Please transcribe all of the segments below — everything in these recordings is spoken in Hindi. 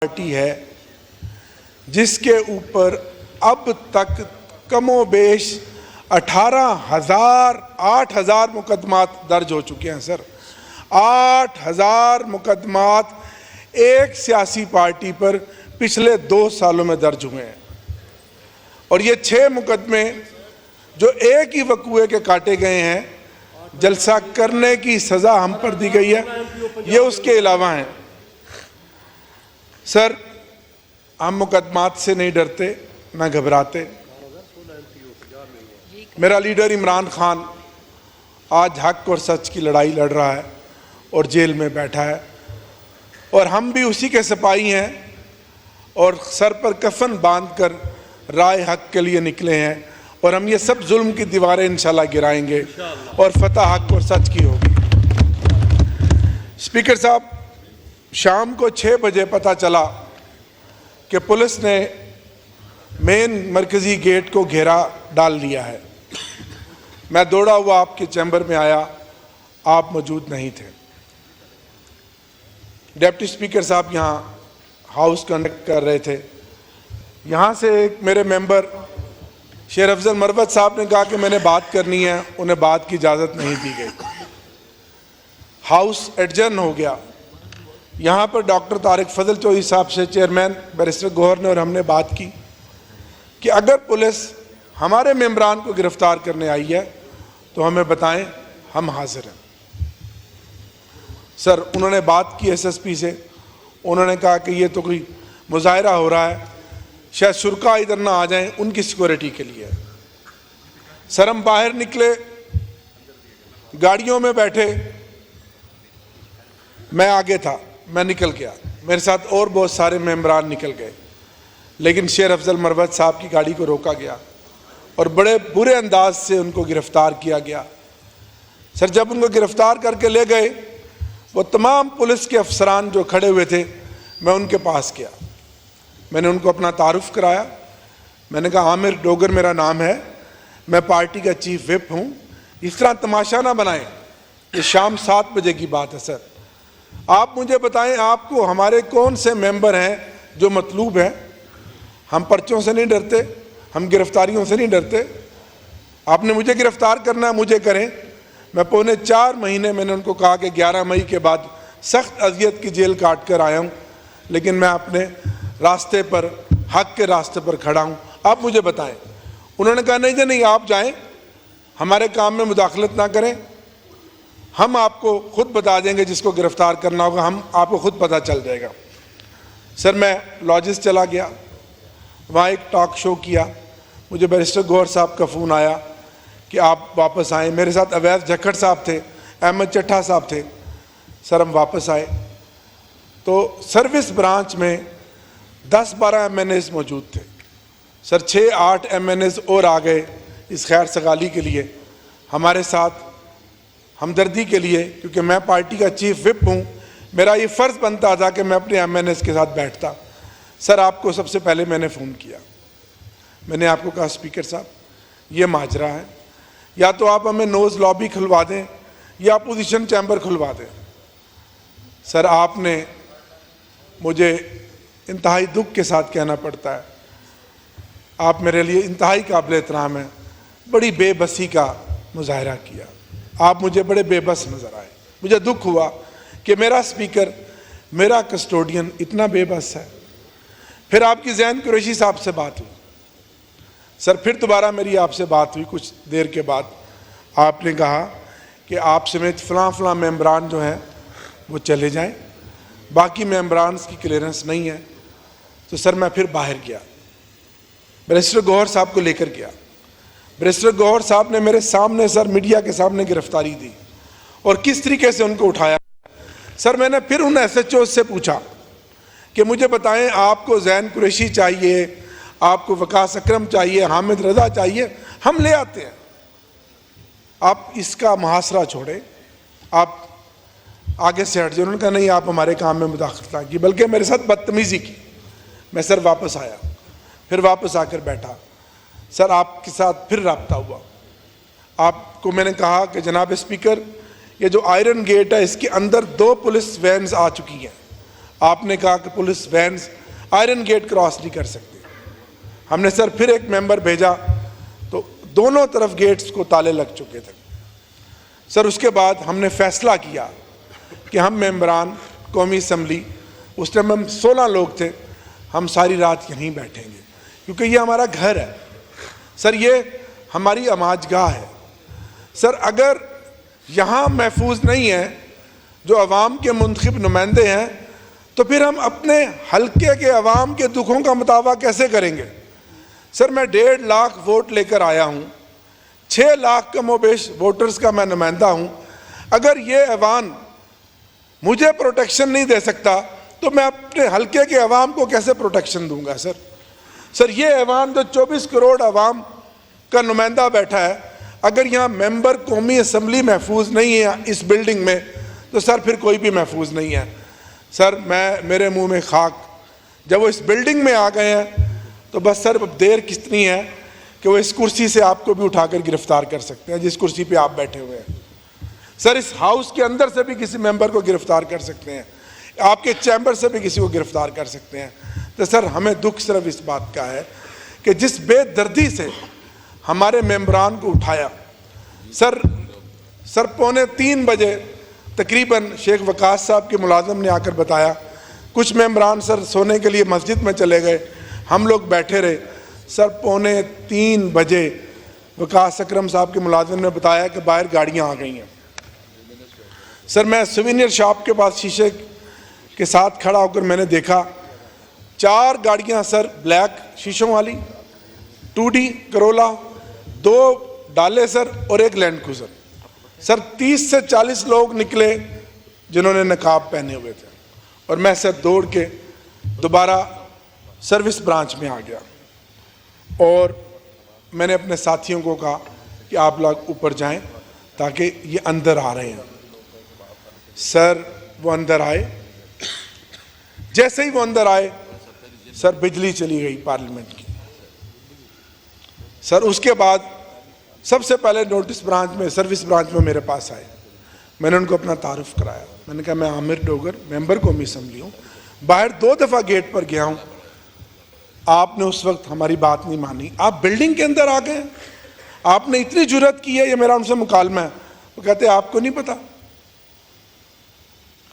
पार्टी है जिसके ऊपर अब तक कमोबेश 8,000 मुकदमात दर्ज हो चुके हैं। सर 8,000 मुकदमात एक सियासी पार्टी पर पिछले 2 सालों में दर्ज हुए हैं और ये 6 मुकदमे जो एक ही वकूए के काटे गए हैं, जलसा करने की सज़ा हम पर दी गई है, ये उसके अलावा हैं। सर हम मुकदमात से नहीं डरते ना घबराते। मेरा लीडर इमरान खान आज हक और सच की लड़ाई लड़ रहा है और जेल में बैठा है और हम भी उसी के सिपाही हैं और सर पर कफन बांधकर राय हक के लिए निकले हैं और हम ये सब जुल्म की दीवारें इंशाल्लाह गिराएंगे और फतह हक और सच की होगी। स्पीकर साहब, शाम को 6 बजे पता चला कि पुलिस ने मेन मरकजी गेट को घेरा डाल लिया है। मैं दौड़ा हुआ आपके चैम्बर में आया, आप मौजूद नहीं थे। डिप्टी स्पीकर साहब यहाँ हाउस कंडक्ट कर रहे थे। यहाँ से एक मेरे मेंबर शेर अफजल मरवत साहब ने कहा कि मैंने बात करनी है, उन्हें बात की इजाज़त नहीं दी गई। हाउस एडजर्न हो गया। यहाँ पर डॉक्टर तारिक फजल चौधरी साहब से चेयरमैन बैरिस्टर गौहर ने और हमने बात की कि अगर पुलिस हमारे मेंबरान को गिरफ्तार करने आई है तो हमें बताएं, हम हाजिर हैं। सर उन्होंने बात की एसएसपी से, उन्होंने कहा कि ये तो कोई मुजाहरा हो रहा है, शायद शुरका इधर ना आ जाएं, उनकी सिक्योरिटी के लिए। सर हम बाहर निकले, गाड़ियों में बैठे, मैं आगे था, मैं निकल गया, मेरे साथ और बहुत सारे मेंबरान निकल गए, लेकिन शेर अफजल मरवत साहब की गाड़ी को रोका गया और बड़े बुरे अंदाज से उनको गिरफ्तार किया गया। सर जब उनको गिरफ्तार करके ले गए, वो तमाम पुलिस के अफसरान जो खड़े हुए थे, मैं उनके पास गया, मैंने उनको अपना तारुफ कराया। मैंने कहा आमिर डोगर मेरा नाम है, मैं पार्टी का चीफ विप हूँ, इस तरह तमाशा ना बनाएं, ये शाम 7 बजे की बात है। सर आप मुझे बताएं, आपको हमारे कौन से मेंबर हैं जो मतलूब हैं? हम पर्चों से नहीं डरते, हम गिरफ्तारियों से नहीं डरते। आपने मुझे गिरफ्तार करना है, मुझे करें। मैं पौने 4 महीने मैंने उनको कहा कि 11 मई के बाद सख्त अजियत की जेल काट कर आया हूँ, लेकिन मैं अपने रास्ते पर, हक के रास्ते पर खड़ा हूँ, आप मुझे बताएं। उन्होंने कहा नहीं जी नहीं, आप जाएं, हमारे काम में मुदाखलत ना करें, हम आपको खुद बता देंगे, जिसको गिरफ्तार करना होगा हम आपको खुद पता चल जाएगा। सर मैं लॉजिस चला गया, वहाँ एक टॉक शो किया, मुझे बैरिस्टर गौहर साहब का फ़ोन आया कि आप वापस आएँ। मेरे साथ अवैध झक्खड़ साहब थे, अहमद चट्ठा साहब थे। सर हम वापस आए तो सर्विस ब्रांच में 10-12 MNAs मौजूद थे। सर 6-8 MNAs और आ गए इस खैर सगाली के लिए, हमारे साथ हमदर्दी के लिए, क्योंकि मैं पार्टी का चीफ विप हूँ, मेरा ये फ़र्ज़ बनता था कि मैं अपने MNAs के साथ बैठता। सर आपको सबसे पहले मैंने फ़ोन किया, मैंने आपको कहा स्पीकर साहब ये माजरा है, या तो आप हमें नोज़ लॉबी खुलवा दें या अपोजिशन चैम्बर खुलवा दें। सर आपने मुझे इंतहाई दुख के साथ कहना पड़ता है, आप मेरे लिए इंतहाई काबिल एहतराम हैं, बड़ी बेबसी का मुजाहरा किया, आप मुझे बड़े बेबस नज़र आए। मुझे दुख हुआ कि मेरा स्पीकर, मेरा कस्टोडियन इतना बेबस है। फिर आपकी ज़ैन कुरैशी साहब से बात हुई। सर फिर दोबारा मेरी आपसे बात हुई कुछ देर के बाद, आपने कहा कि आप समेत फ़लाँ मेंबरान जो हैं वो चले जाएं, बाकी मेंबरान की क्लियरेंस नहीं है। तो सर मैं फिर बाहर गया, बैरिस्टर गौहर साहब को लेकर गया। बैरिस्टर गौहर साहब ने मेरे सामने, सर मीडिया के सामने गिरफ्तारी दी और किस तरीके से उनको उठाया। सर मैंने फिर उन SHO से पूछा कि मुझे बताएं, आपको ज़ैन कुरैशी चाहिए, आपको वकास अकरम चाहिए, हामिद रज़ा चाहिए, हम ले आते हैं, आप इसका मुहासरा छोड़ें, आप आगे से हट जाए। उन्होंने कहा नहीं, आप हमारे काम में मुदाखलत ना की, बल्कि मेरे साथ बदतमीज़ी की। मैं सर वापस आया, फिर वापस आकर बैठा। सर आपके साथ फिर रब्ता हुआ, आपको मैंने कहा कि जनाब स्पीकर, ये जो आयरन गेट है इसके अंदर 2 पुलिस वैन्स आ चुकी हैं, आपने कहा कि police vans iron gate cross नहीं कर सकती। हमने सर फिर एक मेंबर भेजा तो दोनों तरफ गेट्स को ताले लग चुके थे। सर उसके बाद हमने फैसला किया कि हम मेंबरान कौमी असम्बली, उस टाइम हम 16 लोग थे, हम सारी रात यहीं बैठेंगे क्योंकि ये हमारा घर है सर, ये हमारी अमाजगाह है सर। अगर यहाँ महफूज नहीं है जो अवाम के मुंतखब नुमाइंदे हैं तो फिर हम अपने हल्के के अवाम के दुखों का मुतावा कैसे करेंगे सर। मैं 1.5 लाख वोट लेकर आया हूँ, 6 लाख कमोबेश वोटर्स का मैं नुमाइंदा हूँ। अगर ये ऐवान मुझे प्रोटेक्शन नहीं दे सकता तो मैं अपने हल्के के अवाम को कैसे प्रोटेक्शन दूंगा सर। सर ये ऐवान जो 24 करोड़ अवाम का नुमाइंदा बैठा है, अगर यहाँ मेंबर कौमी असम्बली महफूज नहीं है इस बिल्डिंग में तो सर फिर कोई भी महफूज नहीं है सर। मेरे मुंह में खाक, जब वो इस बिल्डिंग में आ गए हैं तो बस सर अब देर कितनी है कि वो इस कुर्सी से आपको भी उठाकर गिरफ्तार कर सकते हैं जिस कुर्सी पे आप बैठे हुए हैं सर। इस हाउस के अंदर से भी किसी मेंबर को गिरफ्तार कर सकते हैं, आपके चैम्बर से भी किसी को गिरफ्तार कर सकते हैं। तो सर हमें दुख सिर्फ इस बात का है कि जिस बेदर्दी से हमारे मेंबरान को उठाया सर 2:45 बजे तकरीबन शेख वकास साहब के मुलाजिम ने आकर बताया, कुछ मेंबरान सर सोने के लिए मस्जिद में चले गए, हम लोग बैठे रहे सर। 2:45 बजे वकास अकरम साहब के मुलाजिम ने बताया कि बाहर गाड़ियां आ गई हैं सर। मैं सुवेनियर शॉप के पास शीशे के साथ खड़ा होकर मैंने देखा 4 गाड़ियां सर ब्लैक शीशों वाली 2D करोला, 2 डाले सर और 1 लैंड क्रूजर सर। 30 से 40 लोग निकले जिन्होंने नकाब पहने हुए थे और मैं सर दौड़ के दोबारा सर्विस ब्रांच में आ गया और मैंने अपने साथियों को कहा कि आप लोग ऊपर जाएं ताकि ये अंदर आ रहे हैं सर। वो अंदर आए, जैसे ही वो अंदर आए सर बिजली चली गई पार्लियामेंट की सर। उसके बाद सबसे पहले नोटिस ब्रांच में, सर्विस ब्रांच में मेरे पास आए, मैंने उनको अपना तारुफ कराया। मैंने कहा मैं आमिर डोगर मेंबर कौमी असम्बली हूँ, बाहर 2 दफ़ा गेट पर गया हूँ, आपने उस वक्त हमारी बात नहीं मानी, आप बिल्डिंग के अंदर आ गए, आपने इतनी जुर्रत की है, ये मेरा उनसे मुकालमा है। वो कहते हैं आपको नहीं पता,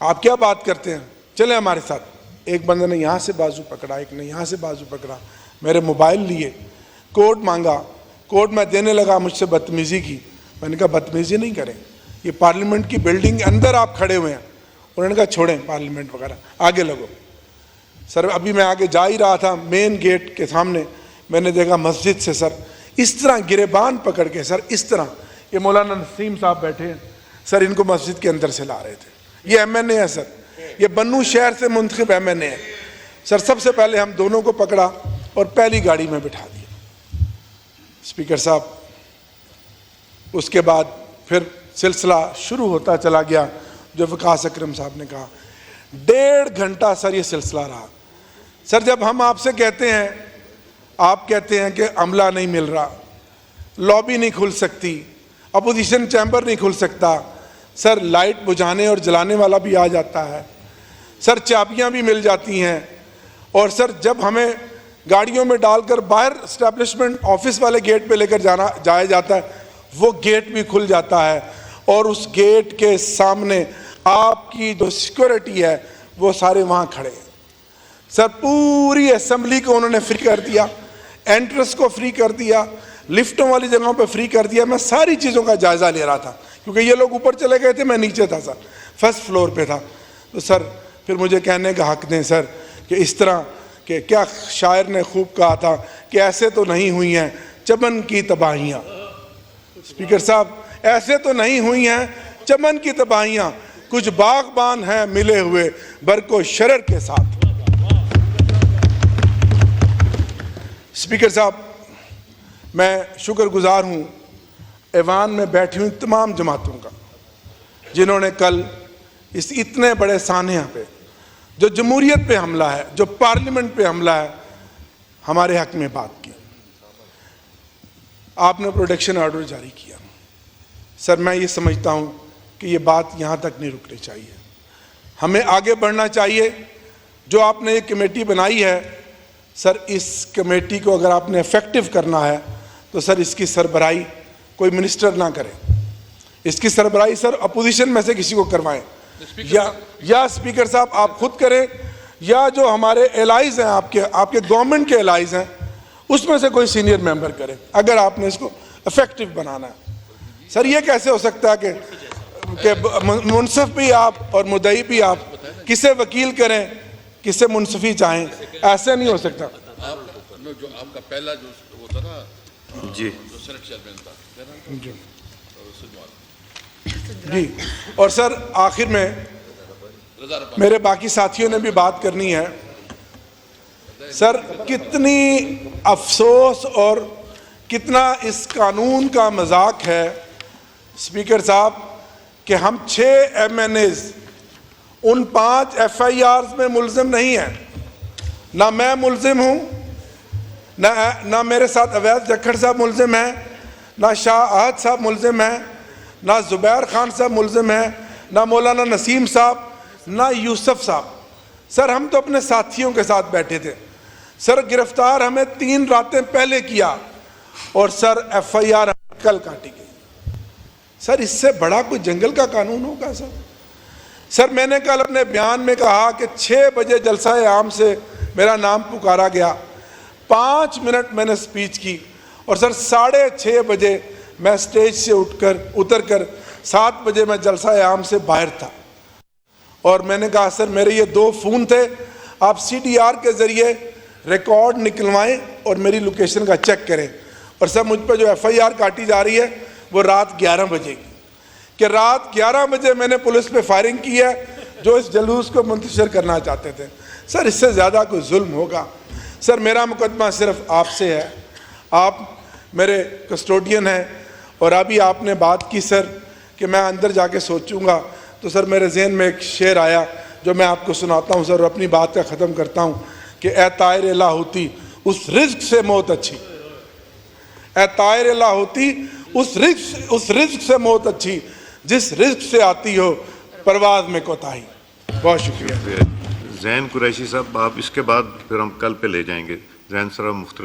आप क्या बात करते हैं, चले हमारे साथ। एक बंदे ने यहाँ से बाजू पकड़ा, एक ने यहाँ से बाजू पकड़ा, मेरे मोबाइल लिए, कोड मांगा, कोड मैं देने लगा, मुझसे बदतमीज़ी की। मैंने कहा बदतमीज़ी नहीं करें, ये पार्लियामेंट की बिल्डिंग के अंदर आप खड़े हुए हैं। उन्होंने कहा छोड़ें पार्लियामेंट वगैरह, आगे लगो सर। अभी मैं आगे जा ही रहा था, मेन गेट के सामने मैंने देखा मस्जिद से सर इस तरह गिरेबान पकड़ के सर इस तरह, ये मौलाना नसीम साहब बैठे हैं सर, इनको मस्जिद के अंदर से ला रहे थे। ये MNA है सर, ये बन्नू शहर से मुंतखब MNA है सर। सबसे पहले हम दोनों को पकड़ा और पहली गाड़ी में बिठा दिया स्पीकर साहब। उसके बाद फिर सिलसिला शुरू होता चला गया, जो वकास अकरम साहब ने कहा 1.5 घंटा सर ये सिलसिला रहा सर। जब हम आपसे कहते हैं, आप कहते हैं कि अमला नहीं मिल रहा, लॉबी नहीं खुल सकती, अपोजिशन चैम्बर नहीं खुल सकता सर, लाइट बुझाने और जलाने वाला भी आ जाता है सर, चाबियां भी मिल जाती हैं, और सर जब हमें गाड़ियों में डालकर बाहर एस्टेब्लिशमेंट ऑफिस वाले गेट पे लेकर जाया जाता है, वो गेट भी खुल जाता है, और उस गेट के सामने आपकी जो सिक्योरिटी है वो सारे वहाँ खड़े हैं सर। पूरी असेंबली को उन्होंने फ्री कर दिया, एंट्रेंस को फ्री कर दिया, लिफ्टों वाली जगहों पे फ्री कर दिया। मैं सारी चीज़ों का जायज़ा ले रहा था क्योंकि ये लोग ऊपर चले गए थे, मैं नीचे था सर, फर्स्ट फ्लोर पे था। तो सर फिर मुझे कहने का हक दें सर कि इस तरह के, क्या शायर ने खूब कहा था कि ऐसे तो नहीं हुई हैं चमन की तबाहियाँ। स्पीकर साहब, ऐसे तो नहीं हुई हैं चमन की तबाहियाँ, कुछ बागबान हैं मिले हुए बरको शरर के साथ। स्पीकर साहब, मैं शुक्रगुजार हूँ ऐवान में बैठी हुई तमाम जमातों का, जिन्होंने कल इस इतने बड़े सानिया पे, जो जमहूरियत पे हमला है, जो पार्लियामेंट पे हमला है, हमारे हक में बात की। आपने प्रोटेक्शन ऑर्डर जारी किया सर। मैं ये समझता हूँ कि ये बात यहाँ तक नहीं रुकनी चाहिए, हमें आगे बढ़ना चाहिए। जो आपने ये कमेटी बनाई है सर, इस कमेटी को अगर आपने इफेक्टिव करना है तो सर इसकी सरबराही कोई मिनिस्टर ना करे, इसकी सरबराही सर अपोजिशन में से किसी को करवाएं, या स्पीकर साहब आप खुद करें, या जो हमारे एलाइज हैं आपके गवर्नमेंट के एलाइज हैं उसमें से कोई सीनियर मेंबर करे, अगर आपने इसको इफेक्टिव बनाना है। सर ये कैसे हो सकता है कि मुनसिफ भी आप और मुद्दई भी आप, किसे वकील करें किसे मुनसिफी चाहें, ऐसे नहीं हो सकता। जो आपका पहला जो वो था ना जी, जो सेनेट चेयरमैन था जी, और सर आखिर में मेरे बाकी साथियों ने भी बात करनी है। सर कितनी अफसोस और कितना इस कानून का मजाक है स्पीकर साहब कि हम 6 MNAs उन 5 FIRs में मुलजिम नहीं हैं। ना मैं मुलजिम हूँ, ना मेरे साथ अवैध जखड़ साहब मुलजिम हैं, ना शाह आहद साहब मुलजिम हैं, ना जुबैर खान साहब मुलजिम हैं, ना मौलाना नसीम साहब, ना यूसुफ साहब। सर हम तो अपने साथियों के साथ बैठे थे। सर गिरफ्तार हमें 3 रातें पहले किया और सर FIR कल काटी गई। सर इससे बड़ा कोई जंगल का कानून होगा सर? सर मैंने कल अपने बयान में कहा कि 6 बजे जलसा-ए आम से मेरा नाम पुकारा गया, 5 मिनट मैंने स्पीच की और सर 6:30 बजे मैं स्टेज से उतरकर 7 बजे मैं जलसा-ए आम से बाहर था। और मैंने कहा सर मेरे ये 2 फ़ोन थे, आप CDR के ज़रिए रिकॉर्ड निकलवाएं और मेरी लोकेशन का चेक करें। और सर मुझ पर जो FIR काटी जा रही है वो रात 11 बजे की, कि रात 11 बजे मैंने पुलिस पे फायरिंग की है जो इस जलूस को मुंतशिर करना चाहते थे। सर इससे ज़्यादा कोई जुल्म होगा? सर मेरा मुकदमा सिर्फ आपसे है, आप मेरे कस्टोडियन हैं और अभी आपने बात की सर कि मैं अंदर जाके सोचूंगा, तो सर मेरे जहन में एक शेर आया जो मैं आपको सुनाता हूँ सर, और अपनी बात का ख़त्म करता हूँ कि ए तायर लाहौती उस रिज्क से मौत अच्छी, ए तायर लाहौती उस रिज्क से मौत अच्छी जिस रिज्क से आती हो परवाज में कोताही। बहुत शुक्रिया। जैन कुरैशी साहब, आप इसके बाद फिर हम कल पे ले जाएंगे। जैन सर मुख्तलिफ